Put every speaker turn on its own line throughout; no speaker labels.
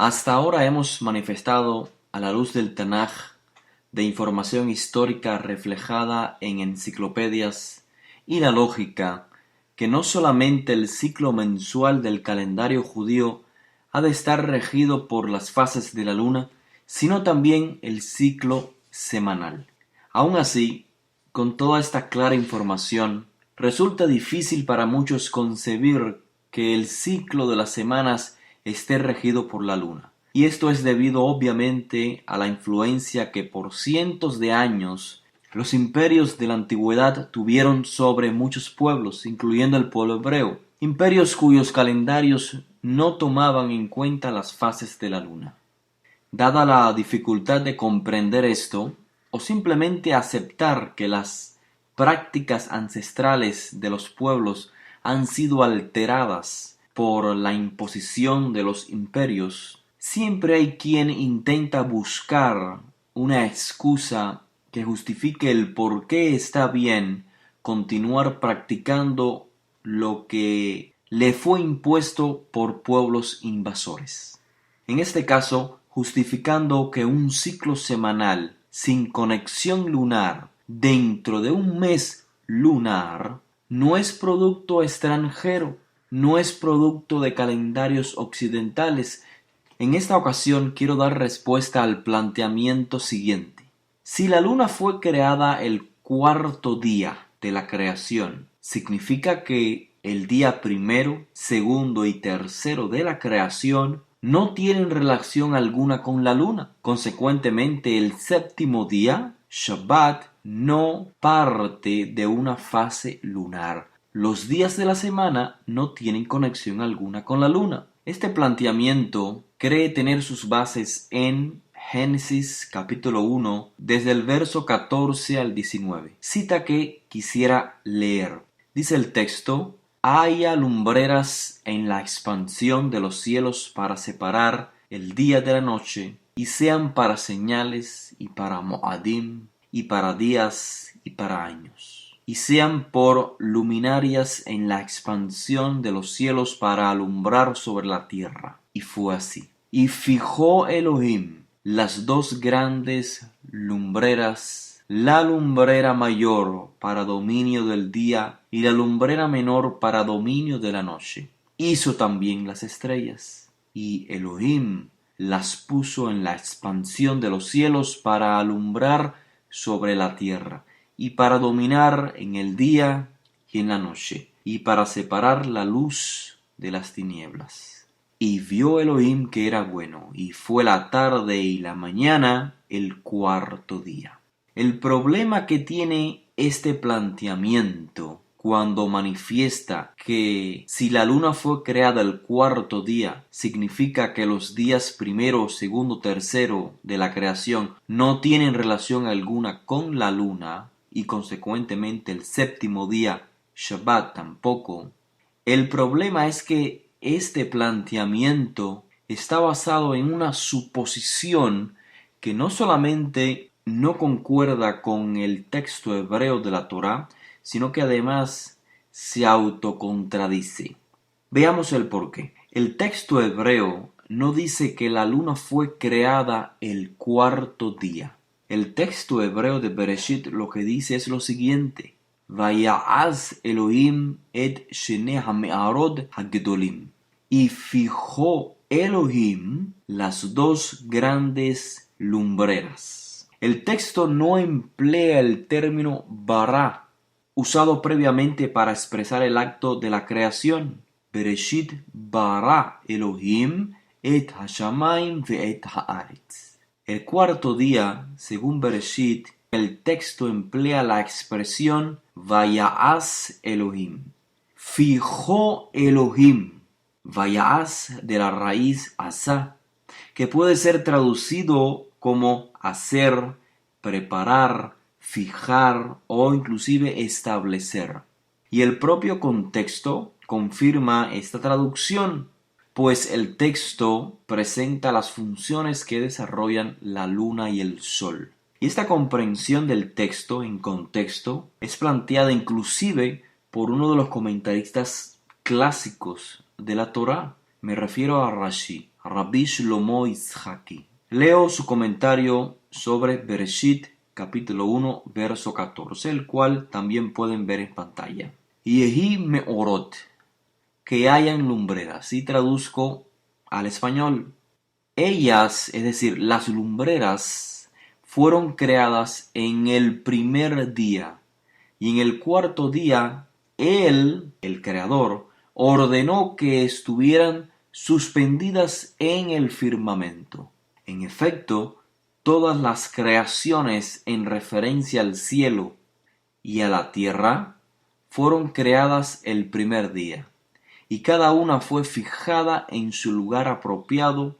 Hasta ahora hemos manifestado, a la luz del Tanaj, de información histórica reflejada en enciclopedias y la lógica, que no solamente el ciclo mensual del calendario judío ha de estar regido por las fases de la luna, sino también el ciclo semanal. Aun así, con toda esta clara información, resulta difícil para muchos concebir que el ciclo de las semanas esté regido por la luna. Y esto es debido obviamente a la influencia que por cientos de años los imperios de la antigüedad tuvieron sobre muchos pueblos, incluyendo el pueblo hebreo, imperios cuyos calendarios no tomaban en cuenta las fases de la luna. Dada la dificultad de comprender esto, o simplemente aceptar que las prácticas ancestrales de los pueblos han sido alteradas por la imposición de los imperios, siempre hay quien intenta buscar una excusa que justifique el por qué está bien continuar practicando lo que le fue impuesto por pueblos invasores. En este caso, justificando que un ciclo semanal sin conexión lunar dentro de un mes lunar no es producto extranjero, no es producto de calendarios occidentales. En esta ocasión quiero dar respuesta al planteamiento siguiente. Si la luna fue creada el cuarto día de la creación, significa que el día primero, segundo y tercero de la creación no tienen relación alguna con la luna. Consecuentemente, el séptimo día, Shabbat, no parte de una fase lunar. Los días de la semana no tienen conexión alguna con la luna. Este planteamiento cree tener sus bases en Génesis capítulo 1, desde el verso 14 al 19. Cita que quisiera leer. Dice el texto: haya lumbreras en la expansión de los cielos para separar el día de la noche, y sean para señales, y para moadim, y para días, y para años. Y sean por luminarias en la expansión de los cielos para alumbrar sobre la tierra. Y fue así. Y fijó Elohim las dos grandes lumbreras, la lumbrera mayor para dominio del día y la lumbrera menor para dominio de la noche. Hizo también las estrellas, y Elohim las puso en la expansión de los cielos para alumbrar sobre la tierra, y para dominar en el día y en la noche, y para separar la luz de las tinieblas. Y vio Elohim que era bueno, y fue la tarde y la mañana el cuarto día. El problema que tiene este planteamiento cuando manifiesta que si la luna fue creada el cuarto día, significa que los días primero, segundo, tercero de la creación no tienen relación alguna con la luna, y consecuentemente el séptimo día, Shabbat, tampoco. El problema es que este planteamiento está basado en una suposición que no solamente no concuerda con el texto hebreo de la Torá, sino que además se autocontradice. Veamos el porqué. El texto hebreo no dice que la luna fue creada el cuarto día. El texto hebreo de Bereshit lo que dice es lo siguiente: Vaya'az Elohim et shenei hame'arot hagedolim. Y fijó Elohim las dos grandes lumbreras. El texto no emplea el término bara, usado previamente para expresar el acto de la creación. Bereshit bara Elohim et hashamayim ve'et haaretz. El cuarto día, según Bereshit, el texto emplea la expresión Vaya'az Elohim. Fijó Elohim. Vaya'az de la raíz asá, que puede ser traducido como hacer, preparar, fijar o inclusive establecer. Y el propio contexto confirma esta traducción, pues el texto presenta las funciones que desarrollan la luna y el sol. Y esta comprensión del texto en contexto es planteada inclusive por uno de los comentaristas clásicos de la Torá. Me refiero a Rashi. Rabbi Shlomo Yitzhaki. Leo su comentario sobre Bereshit, capítulo 1, verso 14, el cual también pueden ver en pantalla. Yehi meorot, que hayan lumbreras, y traduzco al español. Ellas, es decir, las lumbreras, fueron creadas en el primer día, y en el cuarto día, Él, el Creador, ordenó que estuvieran suspendidas en el firmamento. En efecto, todas las creaciones en referencia al cielo y a la tierra fueron creadas el primer día, y cada una fue fijada en su lugar apropiado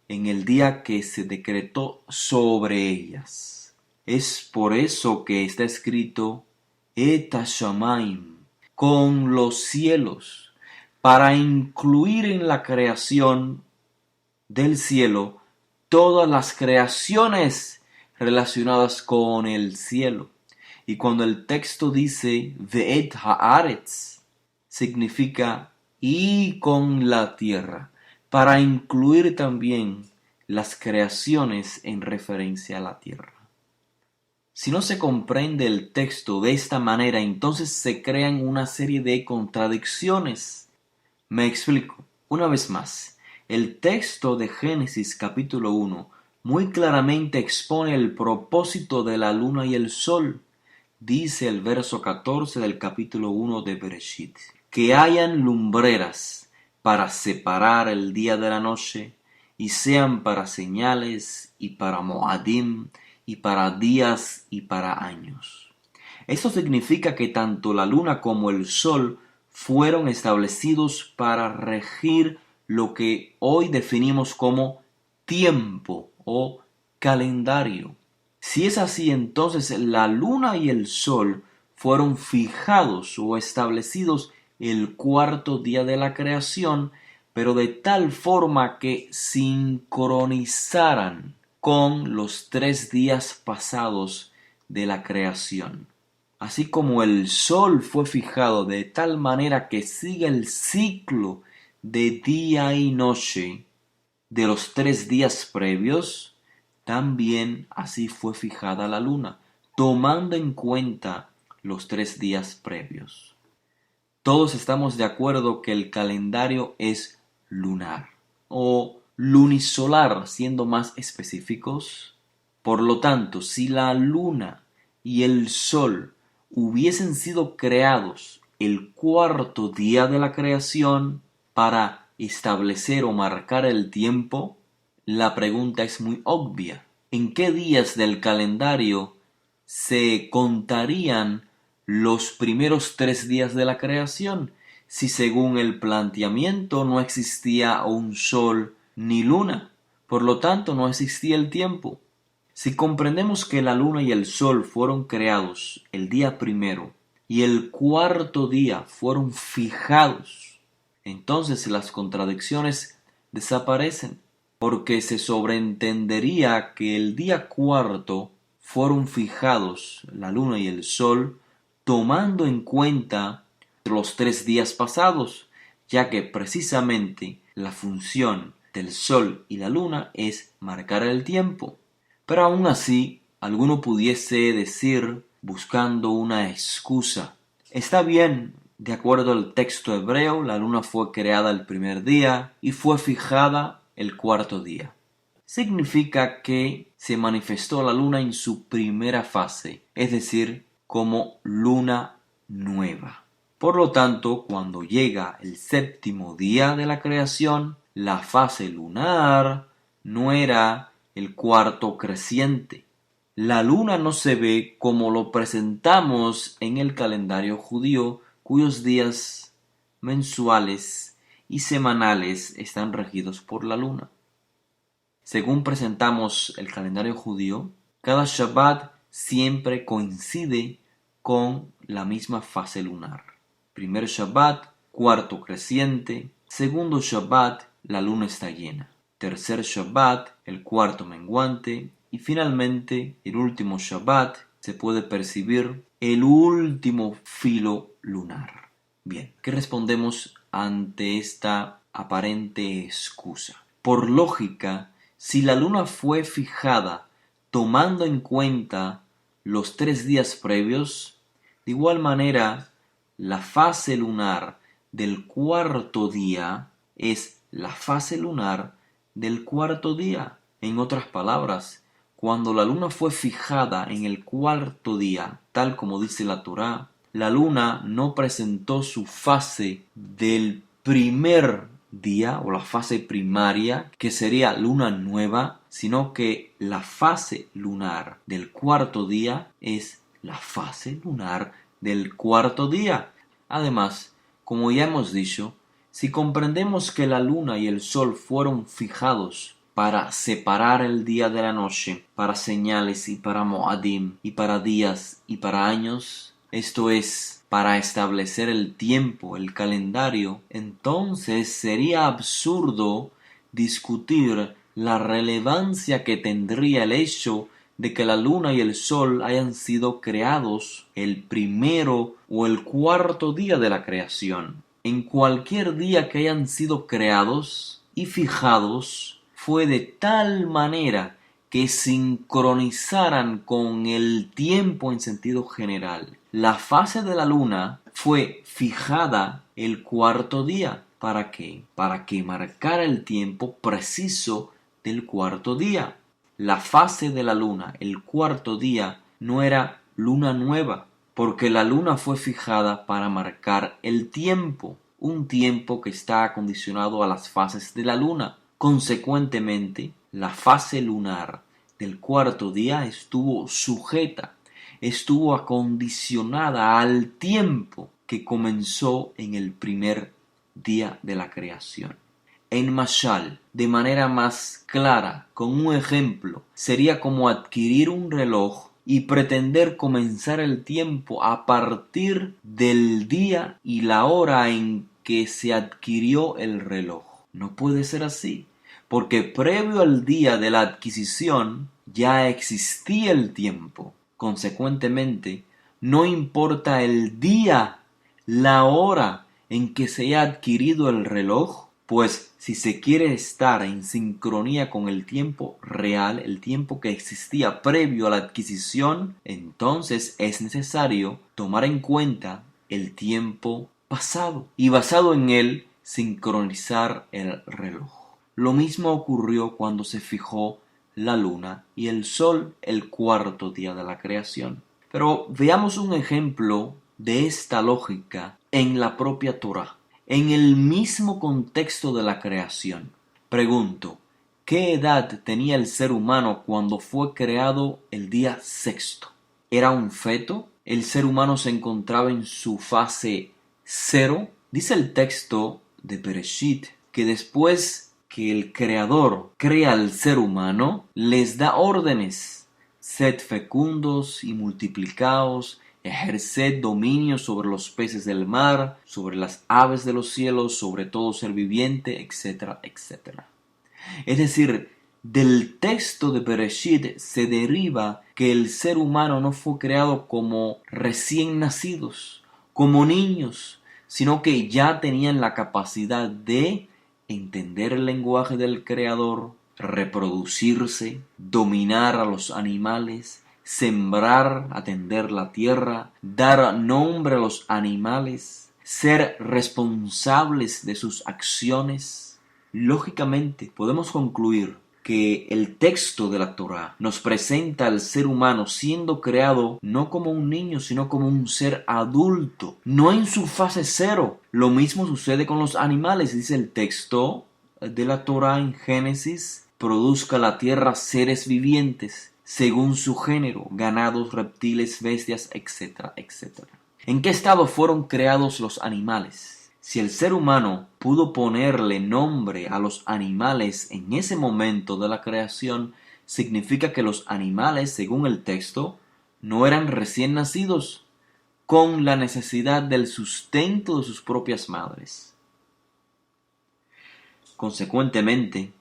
en el día que se decretó sobre ellas. Es por eso que está escrito Et Shamaim, con los cielos, para incluir en la creación del cielo todas las creaciones relacionadas con el cielo. Y cuando el texto dice Ve'et haaretz, significa y con la tierra, para incluir también las creaciones en referencia a la tierra. Si no se comprende el texto de esta manera, entonces se crean una serie de contradicciones. Me explico. Una vez más, el texto de Génesis capítulo 1 muy claramente expone el propósito de la luna y el sol. Dice el verso 14 del capítulo 1 de Bereshit, que hayan lumbreras para separar el día de la noche, y sean para señales, y para moadim, y para días, y para años. Esto significa que tanto la luna como el sol fueron establecidos para regir lo que hoy definimos como tiempo o calendario. Si es así, entonces la luna y el sol fueron fijados o establecidos el cuarto día de la creación, pero de tal forma que sincronizaran con los 3 días pasados de la creación. Así como el sol fue fijado de tal manera que sigue el ciclo de día y noche de los 3 días previos, también así fue fijada la luna, tomando en cuenta los 3 días previos. Todos estamos de acuerdo que el calendario es lunar o lunisolar, siendo más específicos. Por lo tanto, si la luna y el sol hubiesen sido creados el cuarto día de la creación para establecer o marcar el tiempo, la pregunta es muy obvia. ¿En qué días del calendario se contarían los primeros 3 días de la creación, si según el planteamiento no existía un sol ni luna? Por lo tanto, no existía el tiempo. Si comprendemos que la luna y el sol fueron creados el día primero y el cuarto día fueron fijados, entonces las contradicciones desaparecen, porque se sobreentendería que el día cuarto fueron fijados la luna y el sol tomando en cuenta los 3 días pasados, ya que precisamente la función del sol y la luna es marcar el tiempo. Pero aún así, alguno pudiese decir, buscando una excusa, está bien, de acuerdo al texto hebreo, la luna fue creada el primer día y fue fijada el cuarto día. Significa que se manifestó la luna en su primera fase, es decir, como luna nueva. Por lo tanto, cuando llega el séptimo día de la creación, la fase lunar no era el cuarto creciente. La luna no se ve como lo presentamos en el calendario judío, cuyos días mensuales y semanales están regidos por la luna. Según presentamos el calendario judío, cada Shabbat siempre coincide con la misma fase lunar. Primer Shabbat, cuarto creciente. Segundo Shabbat, la luna está llena. Tercer Shabbat, el cuarto menguante. Y finalmente, el último Shabbat, se puede percibir el último filo lunar. Bien, ¿qué respondemos ante esta aparente excusa? Por lógica, si la luna fue fijada tomando en cuenta los 3 días previos, de igual manera, la fase lunar del cuarto día es la fase lunar del cuarto día. En otras palabras, cuando la luna fue fijada en el cuarto día, tal como dice la Torá, la luna no presentó su fase del primer día o la fase primaria, que sería luna nueva, sino que la fase lunar del cuarto día es la fase lunar del cuarto día. Además, como ya hemos dicho, si comprendemos que la luna y el sol fueron fijados para separar el día de la noche, para señales y para moadim, y para días y para años, esto es, para establecer el tiempo, el calendario, entonces sería absurdo discutir la relevancia que tendría el hecho de que la luna y el sol hayan sido creados el primero o el cuarto día de la creación. En cualquier día que hayan sido creados y fijados, fue de tal manera que sincronizaran con el tiempo en sentido general. La fase de la luna fue fijada el cuarto día. ¿Para qué? Para que marcara el tiempo preciso del cuarto día. La fase de la luna, el cuarto día, no era luna nueva, porque la luna fue fijada para marcar el tiempo, un tiempo que está acondicionado a las fases de la luna. Consecuentemente, la fase lunar del cuarto día estuvo sujeta, estuvo acondicionada al tiempo que comenzó en el primer día de la creación. En Mashal, de manera más clara, con un ejemplo, sería como adquirir un reloj y pretender comenzar el tiempo a partir del día y la hora en que se adquirió el reloj. No puede ser así, porque previo al día de la adquisición ya existía el tiempo. Consecuentemente, no importa el día, la hora en que se haya adquirido el reloj, pues si se quiere estar en sincronía con el tiempo real, el tiempo que existía previo a la adquisición, entonces es necesario tomar en cuenta el tiempo pasado y basado en él sincronizar el reloj. Lo mismo ocurrió cuando se fijó la luna y el sol el cuarto día de la creación. Pero veamos un ejemplo de esta lógica en la propia Torá, en el mismo contexto de la creación. Pregunto, ¿qué edad tenía el ser humano cuando fue creado el día sexto? ¿Era un feto? ¿El ser humano se encontraba en su fase cero? Dice el texto de Bereshit que después que el Creador crea al ser humano, les da órdenes: sed fecundos y multiplicaos, ejerced dominio sobre los peces del mar, sobre las aves de los cielos, sobre todo ser viviente, etcétera, etcétera. Es decir, del texto de Bereshit se deriva que el ser humano no fue creado como recién nacidos, como niños, sino que ya tenían la capacidad de entender el lenguaje del Creador, reproducirse, dominar a los animales, sembrar, atender la tierra, dar nombre a los animales, ser responsables de sus acciones. Lógicamente, podemos concluir que el texto de la Torá nos presenta al ser humano siendo creado no como un niño, sino como un ser adulto, no en su fase cero. Lo mismo sucede con los animales, dice el texto de la Torá en Génesis: produzca la tierra seres vivientes según su género, ganados, reptiles, bestias, etcétera, etcétera. ¿En qué estado fueron creados los animales? Si el ser humano pudo ponerle nombre a los animales en ese momento de la creación, significa que los animales, según el texto, no eran recién nacidos, con la necesidad del sustento de sus propias madres. Consecuentemente,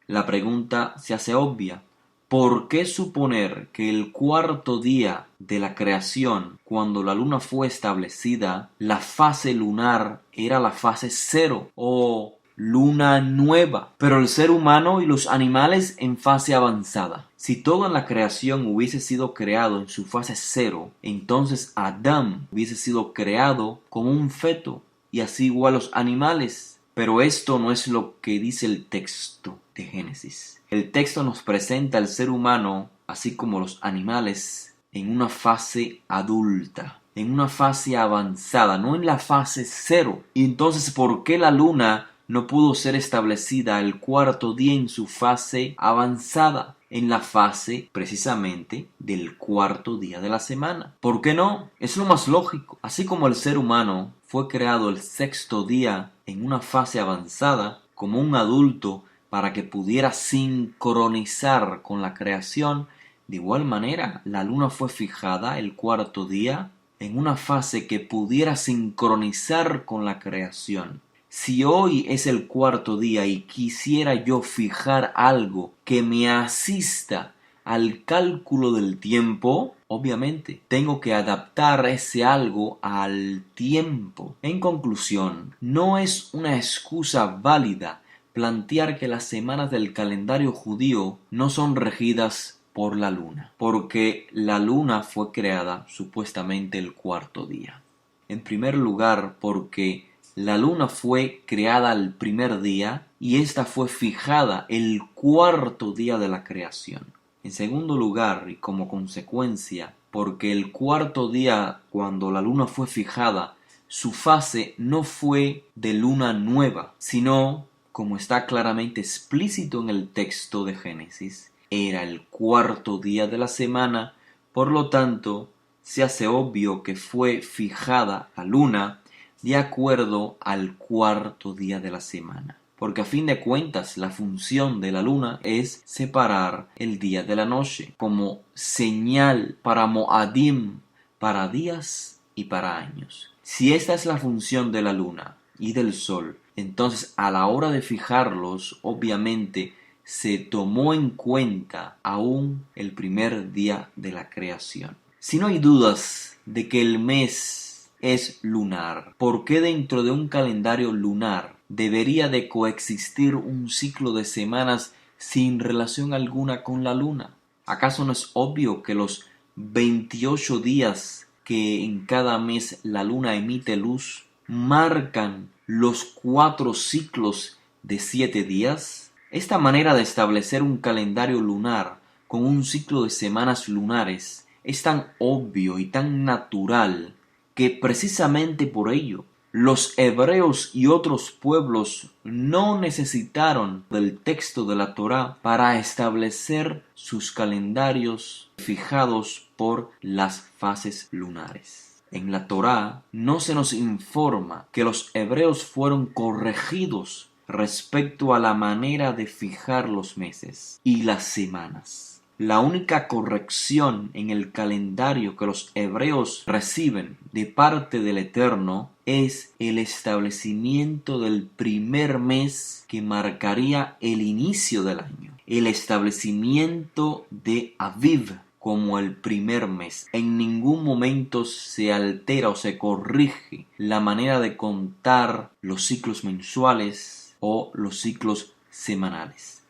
la pregunta se hace obvia: ¿por qué suponer que el cuarto día de la creación, cuando la luna fue establecida, la fase lunar era la fase cero? ¿O luna nueva, pero el ser humano y los animales en fase avanzada. Si todo en la creación hubiese sido creado en su fase cero, entonces Adán hubiese sido creado como un feto, y así igual los animales. Pero esto no es lo que dice el texto de Génesis. El texto nos presenta al ser humano, así como los animales, en una fase adulta, en una fase avanzada, no en la fase cero. Y entonces, ¿por qué la luna no pudo ser establecida el cuarto día en su fase avanzada? En la fase precisamente del cuarto día de la semana. ¿Por qué no? Es lo más lógico. Así como el ser humano fue creado el sexto día en una fase avanzada, como un adulto, para que pudiera sincronizar con la creación, de igual manera la luna fue fijada el cuarto día en una fase que pudiera sincronizar con la creación. Si hoy es el cuarto día y quisiera yo fijar algo que me asista al cálculo del tiempo, obviamente tengo que adaptar ese algo al tiempo. En conclusión, no es una excusa válida plantear que las semanas del calendario judío no son regidas por la luna, porque la luna fue creada supuestamente el cuarto día. En primer lugar, porque la luna fue creada el primer día y ésta fue fijada el cuarto día de la creación. En segundo lugar, y como consecuencia, porque el cuarto día, cuando la luna fue fijada, su fase no fue de luna nueva, sino, como está claramente explícito en el texto de Génesis, era el cuarto día de la semana. Por lo tanto, se hace obvio que fue fijada la luna de acuerdo al cuarto día de la semana. Porque a fin de cuentas la función de la luna es separar el día de la noche como señal para Moadim, para días y para años. Si esta es la función de la luna y del sol, entonces a la hora de fijarlos, obviamente se tomó en cuenta aún el primer día de la creación. Si no hay dudas de que el mes es lunar, ¿por qué dentro de un calendario lunar debería de coexistir un ciclo de semanas sin relación alguna con la luna? ¿Acaso no es obvio que los 28 días que en cada mes la luna emite luz marcan los 4 ciclos de 7 días? Esta manera de establecer un calendario lunar con un ciclo de semanas lunares es tan obvio y tan natural que precisamente por ello los hebreos y otros pueblos no necesitaron del texto de la Torá para establecer sus calendarios fijados por las fases lunares. En la Torá no se nos informa que los hebreos fueron corregidos respecto a la manera de fijar los meses y las semanas. La única corrección en el calendario que los hebreos reciben de parte del Eterno es el establecimiento del primer mes que marcaría el inicio del año. El establecimiento de Aviv como el primer mes. En ningún momento se altera o se corrige la manera de contar los ciclos mensuales o los ciclos semanales.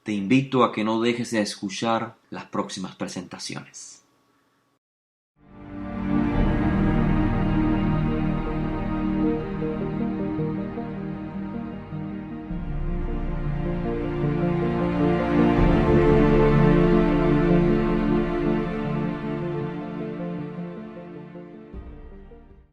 Te invito a que no dejes de escuchar las próximas presentaciones.